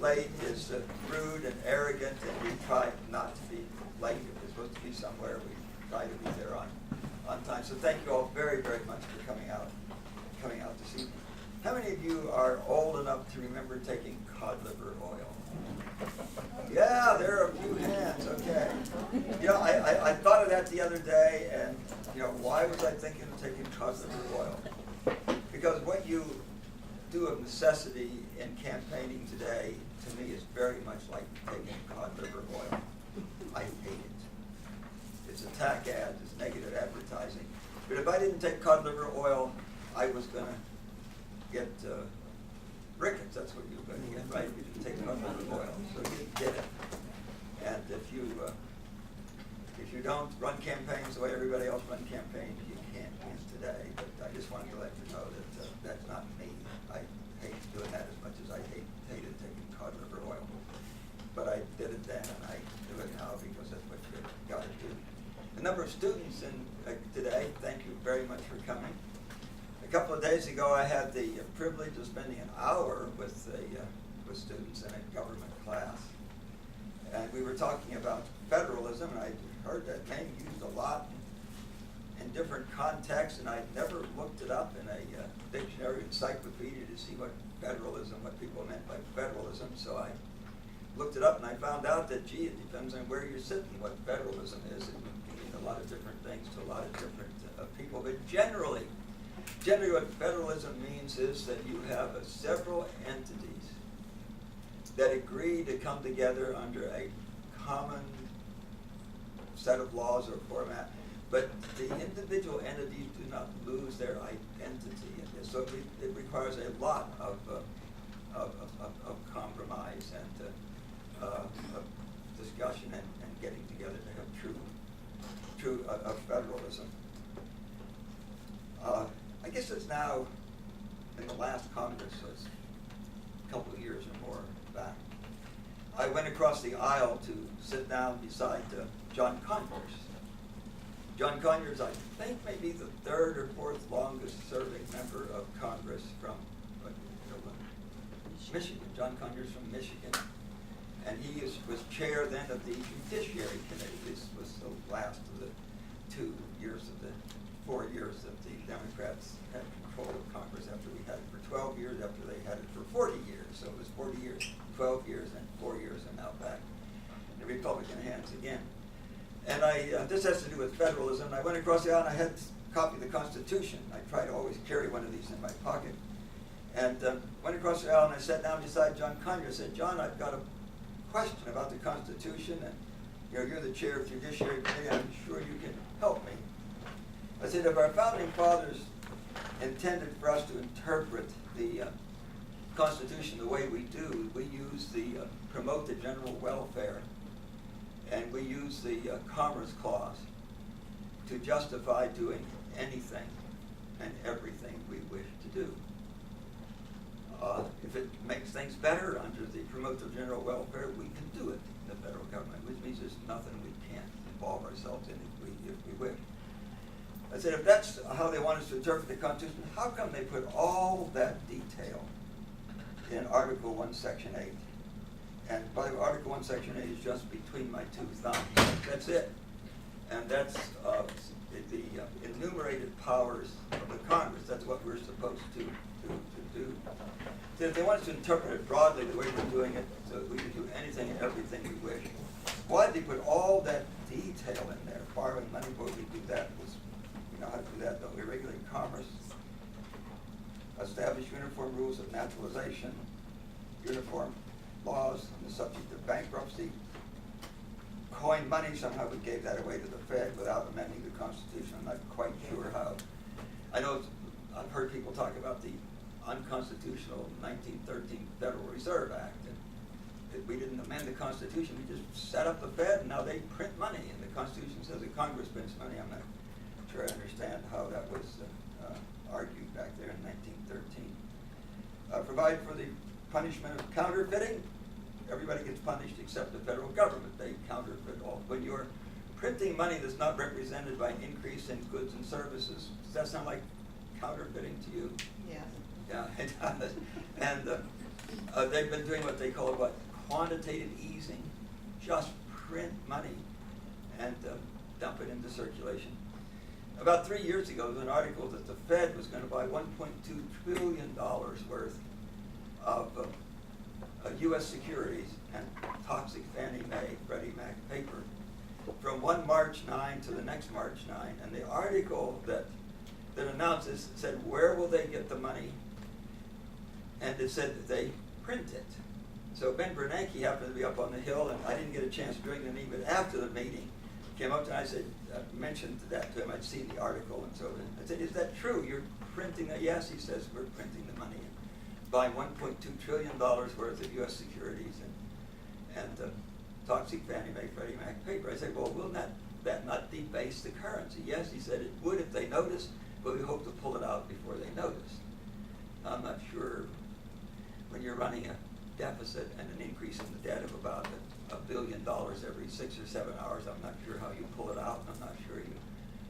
late is rude and arrogant, and we try not to be late. If we're supposed to be somewhere, we try to be there on time. So thank you all very, very much for coming out this evening. How many of you are old enough to remember taking cod liver oil? Yeah, there are a few hands. Okay. You know, I thought of that the other day, and you know, why was I thinking of taking cod liver oil? Because what you do of necessity in campaigning today, to me, is very much like taking cod liver oil. I hate it. It's attack ads, it's negative advertising. But if I didn't take cod liver oil, I was going to get rickets. That's what you were going to get, right? You didn't take cod liver oil, so you get it. And if you don't run campaigns the way everybody else runs campaigns, you can't win today. But I just wanted to let you know that that's not me. I hate doing that as much as I hated taking cod liver oil. But I did it then, and I do it now because that's what you got to do. The number of students today, thank you very much for coming. A couple of days ago, I had the privilege of spending an hour with students in a government class. And we were talking about federalism, and I heard that name used a lot in different contexts, and I'd never looked it up in a dictionary encyclopedia to see what people meant by federalism. So I looked it up, and I found out that, gee, it depends on where you're sitting, what federalism is. It means a lot of different things to a lot of different people. But generally what federalism means is that you have several entities that agree to come together under a common set of laws or format, but the individual entities do not lose their identity in this. So it requires a lot of compromise and of discussion and getting together to have true federalism. I guess it's now in the last Congress, so it's a couple of years or more back. I went across the aisle to sit down beside John Conyers. John Conyers, I think, may be the third or fourth longest serving member of Congress from Michigan. John Conyers from Michigan. And he was chair then of the Judiciary Committee. This was the last of the 4 years that the Democrats had control of Congress after we had it for 12 years, after they had it for 40 years. So it was 40 years, 12 years, and 4 years, and now back in the Republican hands again. And this has to do with federalism. I went across the aisle and I had a copy of the Constitution. I try to always carry one of these in my pocket. And went across the aisle and I sat down beside John Conyers. I said, John, I've got a question about the Constitution, and you're the chair of the Judiciary Committee. I'm sure you can help me. I said, if our founding fathers intended for us to interpret the Constitution the way we do, we use the promote the general welfare, and we use the Commerce Clause to justify doing anything and everything we wish to do. If it makes things better under the promote the general welfare, we can do it in the federal government, which means there's nothing we can't involve ourselves in if we wish. I said, if that's how they want us to interpret the Constitution, how come they put all that detail in Article 1, Section 8? And by the way, Article 1, Section 8 is just between my two thumbs. That's it. And that's the enumerated powers of the Congress. That's what we're supposed to do. So if they want us to interpret it broadly the way we're doing it, so that we can do anything and everything we wish, why did they put all that detail in there? Borrowing money, but we do that. We know how to do that, don't we? Regulate commerce, establish uniform rules of naturalization, uniform laws on the subject of bankruptcy, coin money. Somehow we gave that away to the Fed without amending the Constitution. I'm not quite sure how. I know I've heard people talk about the unconstitutional 1913 Federal Reserve Act. And we didn't amend the Constitution. We just set up the Fed, and now they print money. And the Constitution says that Congress prints money. I'm not sure I understand how that was argued back there in 1913. Provide for the punishment of counterfeiting. Everybody gets punished except the federal government. They counterfeit all. When you're printing money that's not represented by an increase in goods and services, does that sound like counterfeiting to you? Yes. Yeah, it does. And They've been doing what they call quantitative easing, just print money and dump it into circulation. About 3 years ago, there was an article that the Fed was going to buy $1.2 trillion worth of U.S. securities and toxic Fannie Mae, Freddie Mac paper from one March 9 to the next March 9. And the article that announced this said, where will they get the money? And it said that they print it. So Ben Bernanke happened to be up on the Hill, and I didn't get a chance during the meeting, but after the meeting, came up to me and I said, mentioned that to him. I'd seen the article, and so I said, is that true? You're printing that? Yes, he says, we're printing the money and buying $1.2 trillion worth of U.S. securities and toxic Fannie Mae, Freddie Mac paper. I said, well, will that not debase the currency? Yes, he said it would if they noticed, but we hope to pull it out before they notice. I'm not sure when you're running a deficit and an increase in the debt of about $1 billion every 6 or 7 hours. I'm not sure how you pull it out. I'm not sure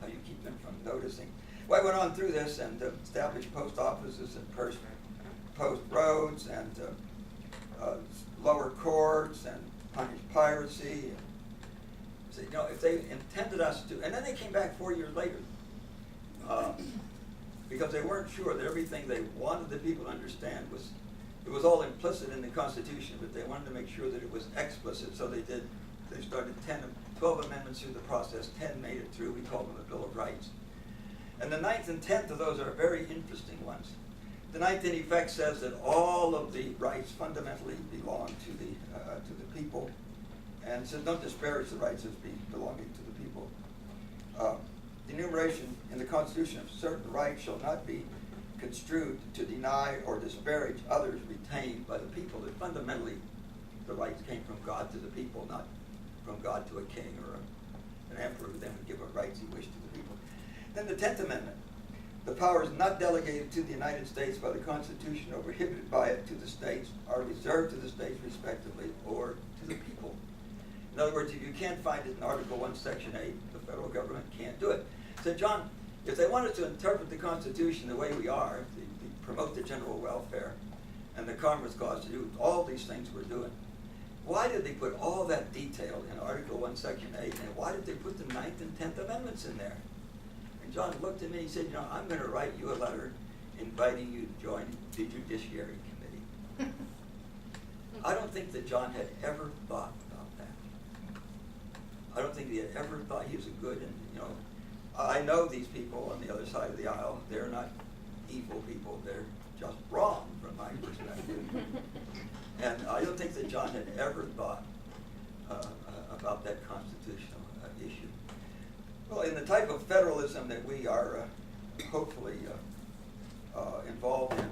how you keep them from noticing. Well, I went on through this and established post offices and post roads and lower courts and punished piracy. And so, if they intended us to, and then they came back 4 years later because they weren't sure that everything they wanted the people to understand it was all implicit in the Constitution, but they wanted to make sure that it was explicit. So they started 12 amendments through the process. 10 made it through. We call them the Bill of Rights. And the 9th and 10th of those are very interesting ones. The 9th, in effect, says that all of the rights fundamentally belong to the people, and says don't disparage the rights as belonging to the people. The enumeration in the Constitution of certain rights shall not be construed to deny or disparage others retained by the people. That fundamentally the rights came from God to the people, not from God to a king or an emperor who then would give what rights he wished to the people. Then the 10th Amendment. The powers not delegated to the United States by the Constitution or prohibited by it to the states are reserved to the states respectively or to the people. In other words, if you can't find it in Article 1, Section 8, the federal government can't do it. So John, if they wanted to interpret the Constitution the way we are, to promote the general welfare and the Commerce Clause, to do all these things we're doing, why did they put all that detail in Article 1, Section 8, and why did they put the 9th and 10th Amendments in there? And John looked at me and he said, I'm going to write you a letter inviting you to join the Judiciary Committee. I don't think that John had ever thought about that. I don't think he had ever thought he was a good, and I know these people on the other side of the aisle. They're not evil people. They're just wrong from my perspective. And I don't think that John had ever thought about that constitutional issue. Well, in the type of federalism that we are hopefully involved in,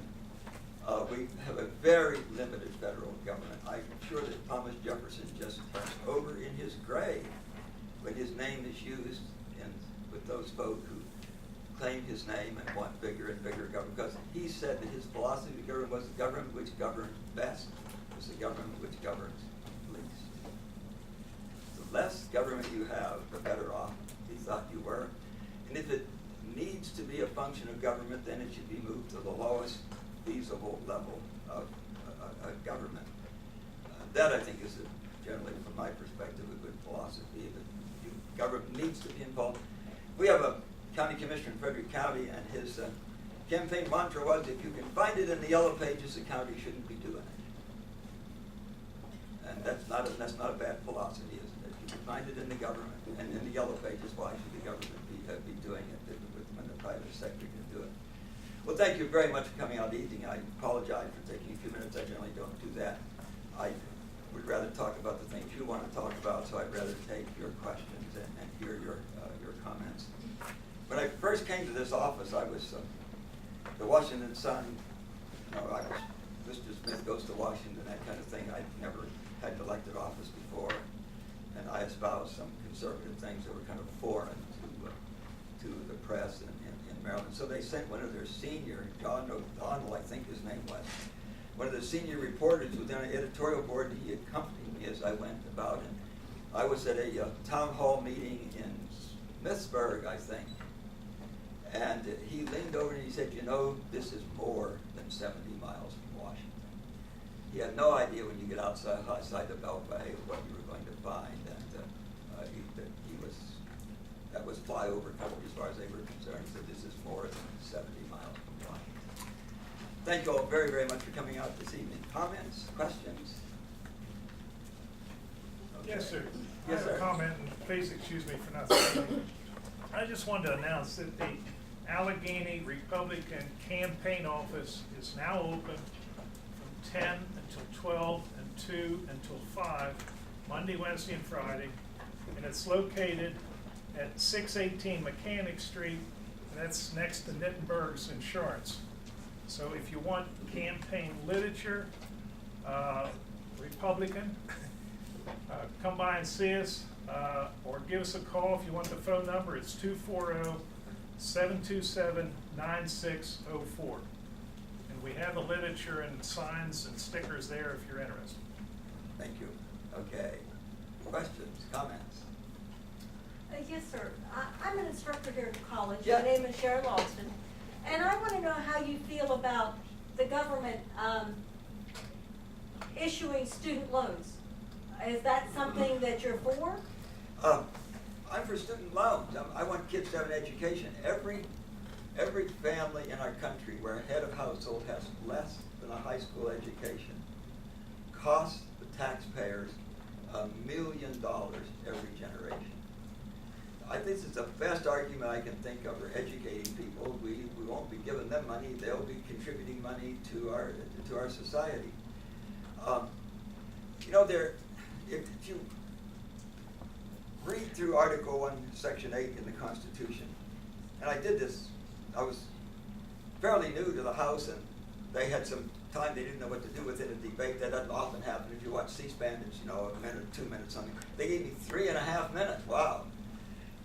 we have a very limited federal government. I'm sure that Thomas Jefferson just turns over in his grave when his name is used with those folk who claim his name and want bigger and bigger government, because he said that his philosophy of government was the government which governs best was the government which governs least. The less government you have, the better off he thought you were. And if it needs to be a function of government, then it should be moved to the lowest feasible level of government. That, I think, is generally, from my perspective, a good philosophy. That government needs to be involved. We have a county commissioner in Frederick County, and his campaign mantra was, if you can find it in the yellow pages, the county shouldn't be doing it. And that's not a bad philosophy, is it? If you can find it in the government and in the yellow pages, why should the government be doing it when the private sector can do it? Well, thank you very much for coming out evening. I apologize for taking a few minutes. I generally don't do that. I would rather talk about the things you want to talk about, so I'd rather take your questions and hear your comments. When I first came to this office, I was the Washington Sun. I was Mr. Smith Goes to Washington, that kind of thing. I'd never had an elected office before, and I espoused some conservative things that were kind of foreign to the press in Maryland. So they sent one of their senior, John O'Donnell, I think his name was, one of the senior reporters who was on an editorial board. He accompanied me as I went about, and I was at a town hall meeting in Smithsburg, I think, and he leaned over and he said, this is more than 70 miles from Washington. he had no idea when you get outside the Beltway what you were going to find, and that was flyover country as far as they were concerned. So this is more than 70 miles from line. Thank you all very, very much for coming out this evening. Comments, questions? Okay. Yes, sir. Yes, I have sir. a comment, and please excuse me for not saying. I just wanted to announce that the Allegany Republican Campaign Office is now open from 10 until 12 and 2 until 5, Monday, Wednesday, and Friday. And it's located at 618 Mechanic Street, and that's next to Nittenberg's Insurance. So if you want campaign literature, Republican, come by and see us, or give us a call if you want the phone number. It's 240-727-9604. And we have the literature and signs and stickers there if you're interested. Thank you. Okay. Questions, comments? Yes, sir. I'm an instructor here at the college. Yeah. My name is Sharon Lawson. And I want to know how you feel about the government issuing student loans. Is that something that you're for? I'm for student loans. I want kids to have an education. Every family in our country where a head of household has less than a high school education costs the taxpayers $1 million every generation. I think it's the best argument I can think of for educating people. We won't be giving them money; they'll be contributing money to our society. You know, if you read through Article 1, Section 8 in the Constitution, and I did this. I was fairly new to the House, and they had some time they didn't know what to do with it in a debate. That doesn't often happen. If you watch C-SPAN, it's a minute, 2 minutes, something. They gave me 3.5 minutes. Wow.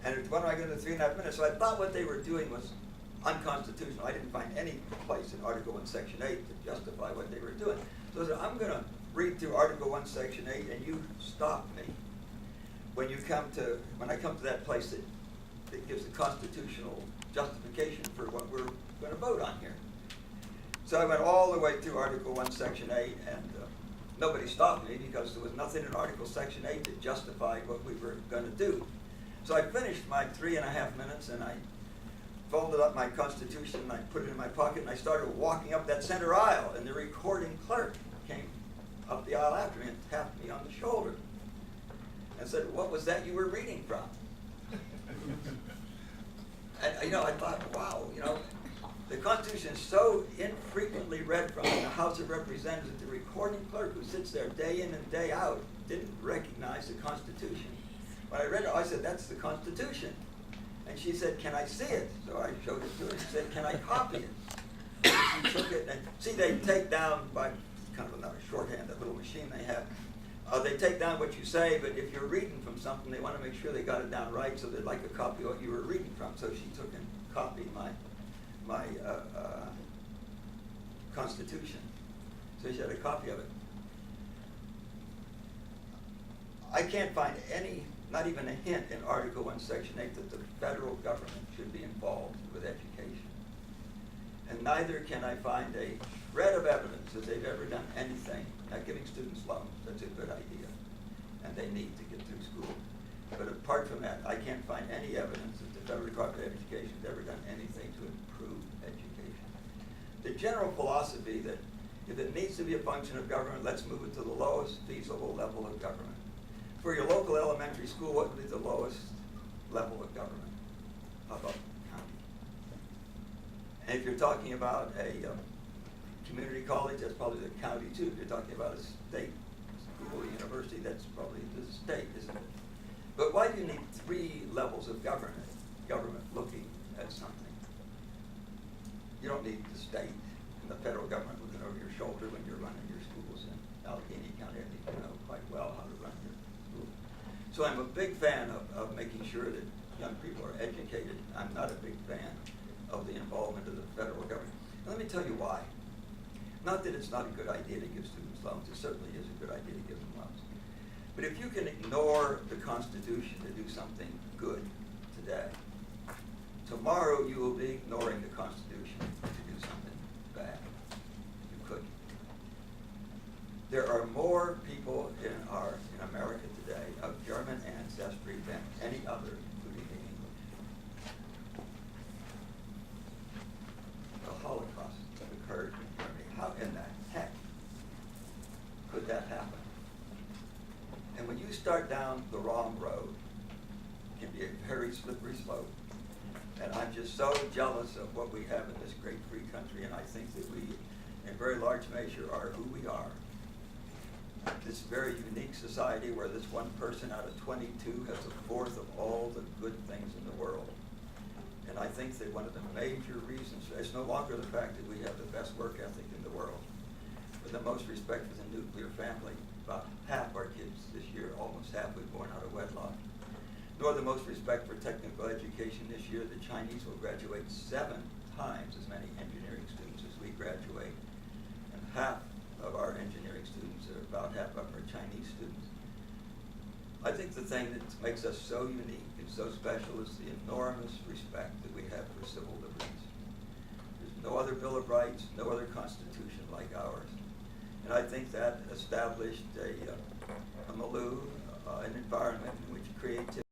And what am I going to do in 3.5 minutes? So I thought what they were doing was unconstitutional. I didn't find any place in Article 1, Section 8 to justify what they were doing. So I said, I'm going to read through Article 1, Section 8, and you stop me when I come to that place that gives a constitutional justification for what we're going to vote on here. So I went all the way through Article 1, Section 8, and nobody stopped me because there was nothing in Article Section 8 that justified what we were going to do. So I finished my 3.5 minutes, and I folded up my Constitution, and I put it in my pocket, and I started walking up that center aisle, and the recording clerk came up the aisle after me and tapped me on the shoulder and said, "What was that you were reading from?" And I thought, wow, the Constitution is so infrequently read from in the House of Representatives that the recording clerk who sits there day in and day out didn't recognize the Constitution. When I read it, I said, "That's the Constitution." And she said, "Can I see it?" So I showed it to her. She said, "Can I copy it?" And she took it, and see, they take down by kind of another shorthand, that little machine they have. They take down what you say, but if you're reading from something, they want to make sure they got it down right, so they'd like a copy of what you were reading from. So she took and copied my Constitution. So she had a copy of it. I can't find not even a hint in Article 1, Section 8 that the federal government should be involved with education. And neither can I find a shred of evidence that they've ever done anything. Now, giving students loans, that's a good idea, and they need to get through school. But apart from that, I can't find any evidence that the Federal Department of Education has ever done anything to improve education. The general philosophy that if it needs to be a function of government, let's move it to the lowest feasible level of government. For your local elementary school, what would be the lowest level of government? How about county? And if you're talking about a community college, that's probably the county too. If you're talking about a state school or university, that's probably the state, isn't it? But why do you need 3 levels of government looking at something? You don't need the state and the federal government looking over your shoulder when you're running your schools in Allegany County. I think you know quite well how to run your school. So I'm a big fan of making sure that young people are educated. I'm not a big fan of the involvement of the federal government. And let me tell you why. Not that it's not a good idea to give students loans. It certainly is a good idea to give them loans. But if you can ignore the Constitution to do something good today, tomorrow you will be ignoring the Constitution to do something bad. You couldn't. There are more people in America today of German ancestry than any other, including the English. The Holocaust occurred in Germany. How in the heck could that happen? And when you start down the wrong road, it can be a very slippery slope. And I'm just so jealous of what we have in this great free country, and I think that we, in very large measure, are who we are. This very unique society where this one person out of 22 has a fourth of all the good things in the world. And I think that one of the major reasons, it's no longer the fact that we have the best work ethic in the world, but the most respect for the nuclear family. About half our kids this year, almost half, were born out of wedlock. Nor the most respect for technical education this year. The Chinese will graduate 7 times as many engineering students as we graduate. And half of our engineering students, or about half of them, are Chinese students. I think the thing that makes us so unique and so special is the enormous respect that we have for civil liberties. There's no other Bill of Rights, no other constitution like ours. And I think that established a milieu, an environment in which creativity